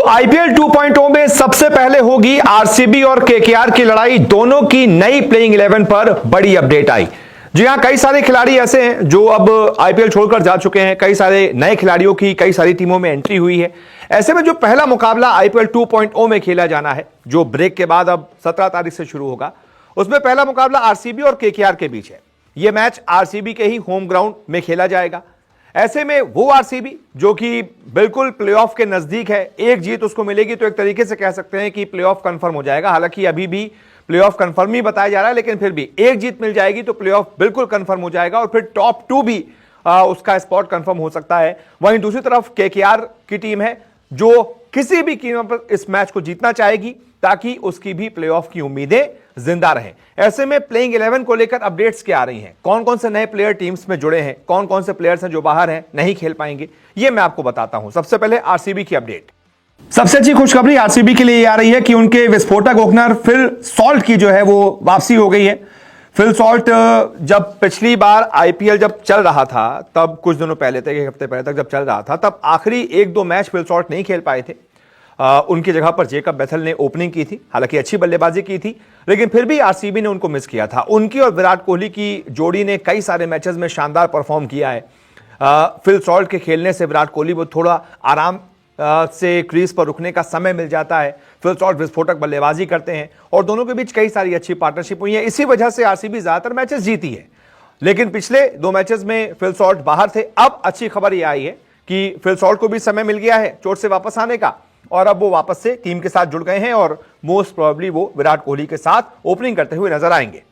IPL 2.0 में सबसे पहले होगी आरसीबी और केकेआर की लड़ाई। दोनों की नई प्लेइंग 11 पर बड़ी अपडेट आई। जी हां, कई सारे खिलाड़ी ऐसे हैं जो अब आईपीएल छोड़कर जा चुके हैं। कई सारे नए खिलाड़ियों की कई सारी टीमों में एंट्री हुई है। ऐसे में जो पहला मुकाबला आईपीएल 2.0 में खेला जाना है, जो ब्रेक के बाद अब 17 तारीख से शुरू होगा, उसमें पहला मुकाबला आरसीबी और केकेआर के बीच है। यह मैच आरसीबी के ही होम ग्राउंड में खेला जाएगा। ऐसे में वो आरसीबी जो कि बिल्कुल प्लेऑफ के नजदीक है, एक जीत उसको मिलेगी तो एक तरीके से कह सकते हैं कि प्लेऑफ कंफर्म हो जाएगा। हालांकि अभी भी प्लेऑफ कंफर्म ही बताया जा रहा है, लेकिन फिर भी एक जीत मिल जाएगी तो प्लेऑफ बिल्कुल कंफर्म हो जाएगा और फिर टॉप 2 भी उसका स्पॉट कंफर्म हो सकता है। वहीं दूसरी तरफ केकेआर की टीम है जो किसी भी कीमत पर इस मैच को जीतना चाहेगी ताकि उसकी भी प्लेऑफ की उम्मीदें जिंदा रहें। ऐसे में प्लेइंग 11 को लेकर अपडेट्स क्या आ रही हैं, कौन कौन से नए प्लेयर टीम्स में जुड़े हैं, कौन कौन से प्लेयर्स हैं जो बाहर हैं, नहीं खेल पाएंगे, यह मैं आपको बताता हूं। सबसे पहले आरसीबी की अपडेट। सबसे अच्छी खुशखबरी आरसीबी के लिए ये आ रही है कि उनके विस्फोटक ओपनर फिल सॉल्ट की जो है वो वापसी हो गई है। फिल सॉल्ट जब पिछली बार आईपीएल जब चल रहा था, तब कुछ दिनों पहले तक, एक हफ्ते पहले तक जब चल रहा था, तब आखिरी 1-2 मैच फिल सॉल्ट नहीं खेल पाए थे। उनकी जगह पर जेकब बेथल ने ओपनिंग की थी, हालांकि अच्छी बल्लेबाजी की थी, लेकिन फिर भी आरसीबी ने उनको मिस किया था। उनकी और विराट कोहली की जोड़ी ने कई सारे मैचेस में शानदार परफॉर्म किया है। फिल सॉल्ट के खेलने से विराट कोहली को थोड़ा आराम से क्रीज पर रुकने का समय मिल जाता है। फिल सॉल्ट विस्फोटक बल्लेबाजी करते हैं और दोनों के बीच कई सारी अच्छी पार्टनरशिप हुई है। इसी वजह से आरसीबी ज्यादातर मैचेस जीती है। लेकिन पिछले 2 मैचेस में फिल सॉल्ट बाहर थे। अब अच्छी खबर यह आई है कि फिल सॉल्ट को भी समय मिल गया है चोट से वापस आने का और अब वो वापस से टीम के साथ जुड़ गए हैं और मोस्ट प्रोबेबली वो विराट कोहली के साथ ओपनिंग करते हुए नजर आएंगे।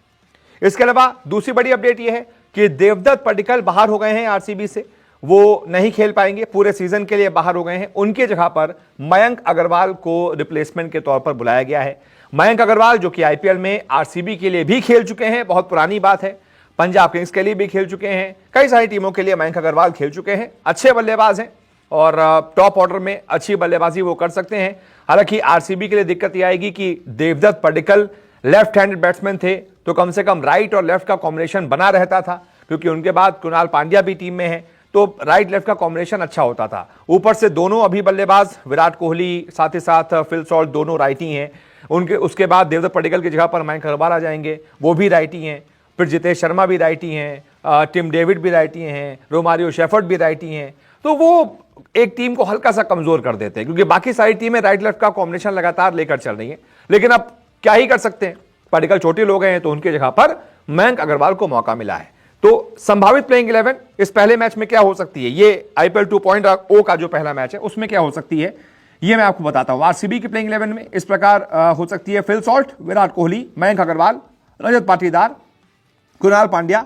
इसके अलावा दूसरी बड़ी अपडेट यह है कि देवदत्त पडिक्कल बाहर हो गए हैं आरसीबी से। वो नहीं खेल पाएंगे, पूरे सीजन के लिए बाहर हो गए हैं। उनकी जगह पर मयंक अग्रवाल को रिप्लेसमेंट के तौर पर बुलाया गया है। मयंक अग्रवाल जो कि आईपीएल में आरसीबी के लिए भी खेल चुके हैं, बहुत पुरानी बात है, पंजाब किंग्स के लिए भी खेल चुके हैं, कई सारी टीमों के लिए मयंक अग्रवाल खेल चुके हैं। अच्छे बल्लेबाज हैं और टॉप ऑर्डर में अच्छी बल्लेबाजी वो कर सकते हैं। हालांकि आरसीबी के लिए दिक्कत यह आएगी कि Devdutt Padikkal left handed batsman थे, तो कम से कम राइट और लेफ्ट का कॉम्बिनेशन बना रहता था, क्योंकि उनके बाद कुणाल पांड्या भी टीम में है, तो राइट लेफ्ट का कॉम्बिनेशन अच्छा होता था। ऊपर से दोनों अभी बल्लेबाज विराट कोहली साथ ही साथ फिल सॉल्ट दोनों राइटी हैं। उनके उसके बाद देवदत्त पडिक्कल की जगह पर मयंक अग्रवाल आ जाएंगे, वो भी राइटी हैं। फिर जितेश शर्मा भी राइटी हैं, टिम डेविड भी राइटी हैं, रोमारियो शेफर्ड भी राइटी हैं। तो वो एक टीम को हल्का सा कमजोर कर देते हैं, क्योंकि बाकी सारी टीमें राइट लेफ्ट का कॉम्बिनेशन लगातार लेकर चल रही हैं। लेकिन अब क्या ही कर सकते हैं, पडिक्कल छोटे लोग हैं, तो उनकी जगह पर मयंक अग्रवाल को मौका मिला है। तो संभावित प्लेइंग 11 इस पहले मैच में क्या हो सकती है, ये आईपीएल 2.0 का जो पहला मैच है उसमें क्या हो सकती है, ये मैं आपको बताता हूं। आरसीबी की प्लेइंग 11 में इस प्रकार हो सकती है: Phil Salt, Virat Kohli, Mayank Agarwal, Rajat Patidar, Krunal Pandya,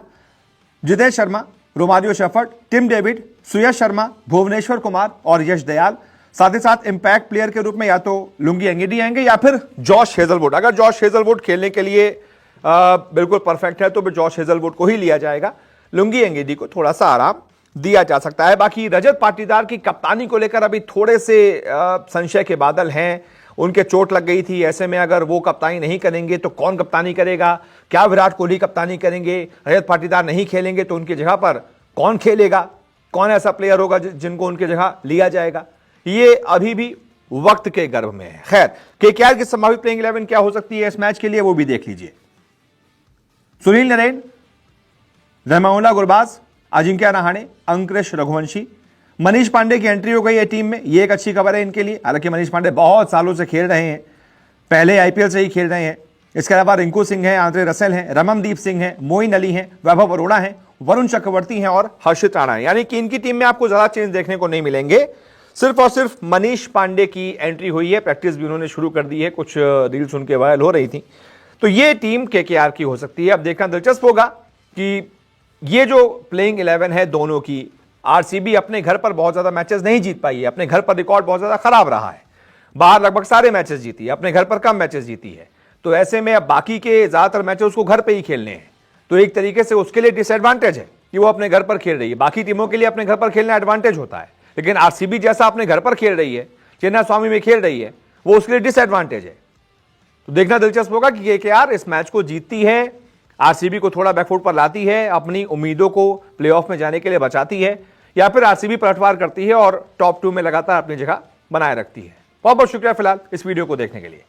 Jitesh Sharma, Romario Shepherd, Tim David, Suyash Sharma, Bhuvneshwar Kumar और यश दयाल। साथ ही साथ इंपैक्ट प्लेयर के रूप में या तो लुंगी एंगेडी आएंगे या फिर जॉश हेजलवुड। अगर जॉश हेजलवुड खेलने के लिए बिल्कुल परफेक्ट है तो फिर जॉश हेजलवुड को ही लिया जाएगा। लुंगी एंगेडी को थोड़ा सा आराम दिया जा सकता है। बाकी रजत पाटीदार की कप्तानी को लेकर अभी थोड़े से संशय के बादल हैं। उनके चोट लग गई थी, ऐसे में अगर वो कप्तानी नहीं करेंगे तो कौन कप्तानी करेगा? क्या विराट कोहली कप्तानी करेंगे? रजत पाटीदार नहीं खेलेंगे तो उनकी जगह पर कौन खेलेगा? कौन ऐसा प्लेयर होगा जिनको उनकी जगह लिया जाएगा? ये अभी भी वक्त के गर्भ में है। खैर, केकेआर की संभावित प्लेइंग 11 क्या हो सकती है इस मैच के लिए, वो भी देख लीजिए। सुनील नरेन, रहमानुल्लाह गुरबाज, अजिंक्य रहाणे, अंकुश रघुवंशी, मनीष पांडे की एंट्री हो गई है टीम में। ये एक अच्छी खबर है इनके लिए। हालांकि मनीष पांडे बहुत सालों से खेल रहे हैं, पहले आईपीएल से ही खेल रहे हैं। इसके अलावा रिंकू सिंह हैं, आंद्रे रसेल हैं, रमनदीप सिंह हैं, मोइन अली हैं, वैभव अरोड़ा हैं, वरुण चक्रवर्ती हैं और हर्षित राणा हैं। यानी कि इनकी टीम में आपको ज्यादा चेंज देखने को नहीं मिलेंगे। सिर्फ और सिर्फ मनीष पांडे की एंट्री हुई है, प्रैक्टिस भी उन्होंने शुरू कर दी है, कुछ रील्स उनके वायरल हो रही थी। तो ये टीम केकेआर की हो सकती है। अब देखना दिलचस्प होगा कि ये जो प्लेइंग 11 है दोनों की, आरसीबी अपने घर पर बहुत ज्यादा मैचेस नहीं जीत पाई है, अपने घर पर रिकॉर्ड बहुत ज्यादा खराब रहा है। बाहर लगभग सारे मैचेस जीती है, अपने घर पर कम मैचेस जीती है। तो ऐसे में अब बाकी के ज्यादातर मैचेस उसको घर पे ही खेलने हैं, तो एक तरीके से उसके लिए डिसएडवांटेज है कि वो अपने घर पर खेल रही है। बाकी टीमों के लिए अपने घर पर खेलना एडवांटेज होता है, लेकिन आरसीबी जैसा अपने घर पर खेल रही है, चेन्नई स्वामी में खेल रही है, वो उसके लिए डिसएडवांटेज है। तो देखना दिलचस्प होगा कि केकेआर इस मैच को जीतती है, आरसीबी को थोड़ा बैकफुट पर लाती है, अपनी उम्मीदों को प्लेऑफ में जाने के लिए बचाती है, या फिर आरसीबी पलटवार करती है और टॉप 2 में लगातार अपनी जगह बनाए रखती है। बहुत बहुत शुक्रिया फिलहाल इस वीडियो को देखने के लिए।